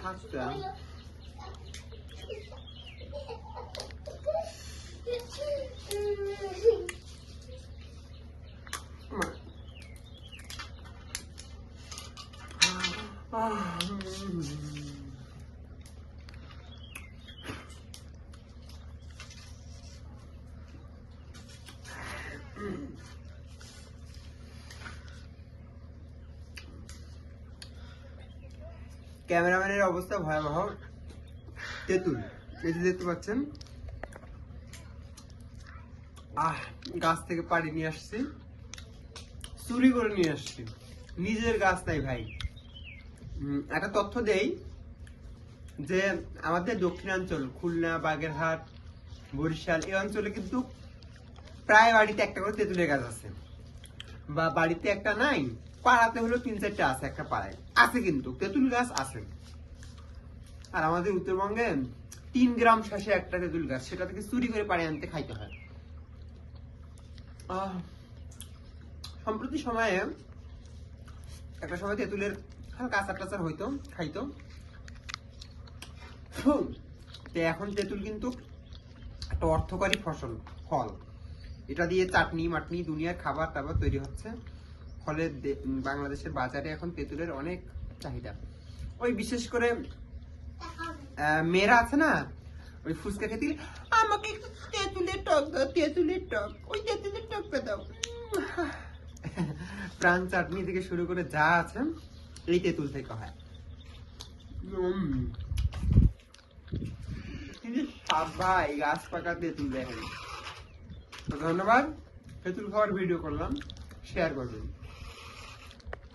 আচ্ছা ক্যামেরাম্যানের অবস্থা ভয়াবহ। তেঁতুল এই যে দেখতে পাচ্ছেন, গাছ থেকে পাড়ি নিয়ে আসছি, চুরি করে নিয়ে আসছি, নিজের গাছ নাই ভাই। একটা তথ্য দেই যে আমাদের দক্ষিণাঞ্চল খুলনা, বাগেরহাট, বরিশাল এই অঞ্চলে কিন্তু প্রায় বাড়িতে একটা করে তেঁতুলের গাছ আছে, বা বাড়িতে একটা নাই, পাড়াতে হলো 3-4টা আছে, একটা পাড়ায় আছে কিন্তু তেঁতুল গাছ আছে। আর আমাদের উত্তরবঙ্গে 3 গ্রাম শেষে একটা তেঁতুল গাছ, সেটা থেকে চুরি করে পাড়ে আনতে খাইতে হয়। সম্প্রতি সময়ে একটা সময় তেঁতুলের হালকা আচার টাচার হইতো, খাইতো। এখন তেঁতুল কিন্তু একটা অর্থকরী ফল। এটা দিয়ে চাটনি মাটনি দুনিয়ার খাবার টাবার তৈরি হচ্ছে। ফলে বাংলাদেশের বাজারে এখন তেঁতুলের অনেক চাহিদা। ওই বিশেষ করে মেয়েরা আছে না, ওই ফুচকা খেতে আমাকে একটু তেঁতুলের টক দাও, তেঁতুলের টক, ওই তেঁতুলের টকটা দাও। প্রাণ চাটনি থেকে শুরু করে যা আছে এই তেঁতুল থেকে হয়। ভাই গাছ পাকা তেঁতুল দেখেন। ধন্যবাদ। তেঁতুল খাওয়ার ভিডিও করলাম, শেয়ার করবেন।